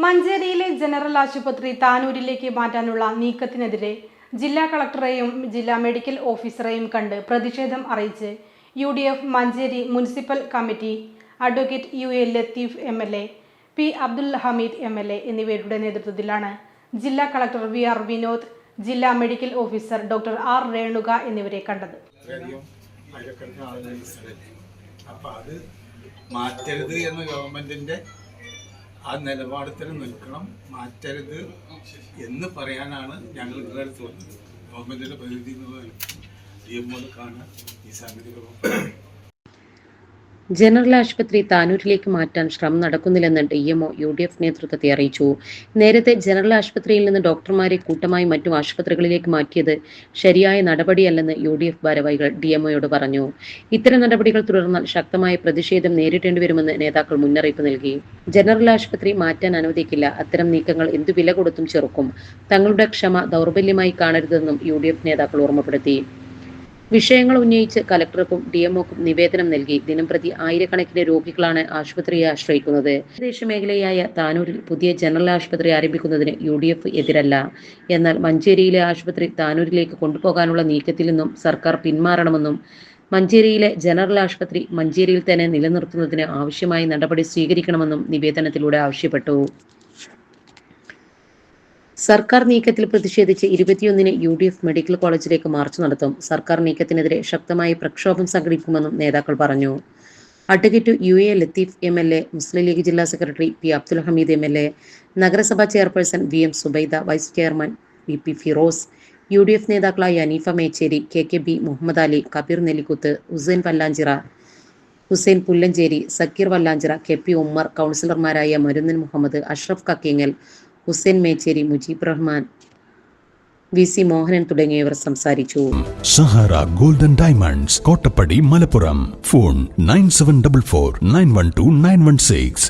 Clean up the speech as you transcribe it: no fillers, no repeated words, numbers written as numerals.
മഞ്ചേരിയിലെ general ആശുപത്രി താനൂരിലേക്ക് മാറ്റാനുള്ള നീക്കത്തിനെതിരെ ജില്ലാ കളക്ടറെയും ജില്ലാ മെഡിക്കൽ ഓഫീസറെയും കണ്ട് പ്രതിഷേധം അറിയിച്ച് UDF Manjeri municipal committee advocate UA Latheef MLA, P. Abdul Hameed MLA എന്നിവരുടെ നേതൃത്വത്തിലാണ് ജില്ലാ കളക്ടർ VR വിനോദ്, ജില്ലാ medical officer doctor R. Renuka എന്നിവരെ കണ്ടത്. മാറ്റരുത് എന്ന ഗവൺമെന്റിന്റെ ആ നിലപാടത്തിന് നിൽക്കണം, മാറ്റരുത് എന്ന് പറയാനാണ് ഞങ്ങൾ നിങ്ങളുടെ അടുത്ത് വന്നത്. ഗവൺമെന്റിന്റെ പരിധി എന്നുള്ള കാണാൻ ഈ സംഗതികൾ. ജനറൽ ആശുപത്രി താനൂരിലേക്ക് മാറ്റാൻ ശ്രമം നടക്കുന്നില്ലെന്ന് DMO UDF നേതൃത്വത്തെ അറിയിച്ചു. നേരത്തെ ജനറൽ ആശുപത്രിയിൽ നിന്ന് ഡോക്ടർമാരെ കൂട്ടമായി മറ്റു ആശുപത്രികളിലേക്ക് മാറ്റിയത് ശരിയായ നടപടിയല്ലെന്ന് UDF ഭാരവാഹികൾ DMOയോട് പറഞ്ഞു. ഇത്തരം നടപടികൾ തുടർന്നാൽ ശക്തമായ പ്രതിഷേധം നേരിടേണ്ടി വരുമെന്ന് നേതാക്കൾ മുന്നറിയിപ്പ് നൽകി. ജനറൽ ആശുപത്രി മാറ്റാൻ അനുവദിക്കില്ല, അത്തരം നീക്കങ്ങൾ എന്തു വില കൊടുത്തും ചെറുക്കും. തങ്ങളുടെ ക്ഷമ ദൗർബല്യമായി കാണരുതെന്നും UDF നേതാക്കൾ ഓർമ്മപ്പെടുത്തി. വിഷയങ്ങൾ ഉന്നയിച്ച് കലക്ടർക്കും DMOക്കും നിവേദനം നൽകി. ദിനംപ്രതി ആയിരക്കണക്കിന് രോഗികളാണ് ആശുപത്രിയെ ആശ്രയിക്കുന്നത്. പ്രദേശ മേഖലയായ താനൂരിൽ പുതിയ ജനറൽ ആശുപത്രി ആരംഭിക്കുന്നതിന് UDF എതിരല്ല. എന്നാൽ മഞ്ചേരിയിലെ ആശുപത്രി താനൂരിലേക്ക് കൊണ്ടുപോകാനുള്ള നീക്കത്തിൽ നിന്നും സർക്കാർ പിന്മാറണമെന്നും മഞ്ചേരിയിലെ ജനറൽ ആശുപത്രി മഞ്ചേരിയിൽ തന്നെ നിലനിർത്തുന്നതിന് ആവശ്യമായ നടപടി സ്വീകരിക്കണമെന്നും നിവേദനത്തിലൂടെ ആവശ്യപ്പെട്ടു. സർക്കാർ നീക്കത്തിൽ പ്രതിഷേധിച്ച് 21-ന് UDF മെഡിക്കൽ കോളേജിലേക്ക് മാർച്ച് നടത്തും. സർക്കാർ നീക്കത്തിനെതിരെ ശക്തമായ പ്രക്ഷോഭം സംഘടിപ്പിക്കുമെന്നും നേതാക്കൾ പറഞ്ഞു. Advocate UA Latheef MLA, Muslim League ജില്ലാ secretary P. Abdul Hameed MLA, നഗരസഭാ chairperson VM Subaida, vice chairman VP Firoz, UDF നേതാക്കളായ അനീഫ മേച്ചേരി, KKB മുഹമ്മദ് അലി, കബീർ നെല്ലിക്കുത്ത്, ഹുസൈൻ പല്ലാഞ്ചിറ, ഹുസൈൻ പുല്ലഞ്ചേരി, സക്കീർ വല്ലാഞ്ചിറ, KP ഉമ്മർ, കൗൺസിലർമാരായ മരുന്നൻ മുഹമ്മദ്, അഷ്റഫ് കക്കിങ്ങൽ, ഹുസൈൻ മേച്ചേരി, മുജീബ് റഹ്മാൻ, VC മോഹനൻ തുടങ്ങിയവർ സംസാരിച്ചു. Sahara golden diamonds, Kottappadi, Malappuram. Phone 9744 912 916.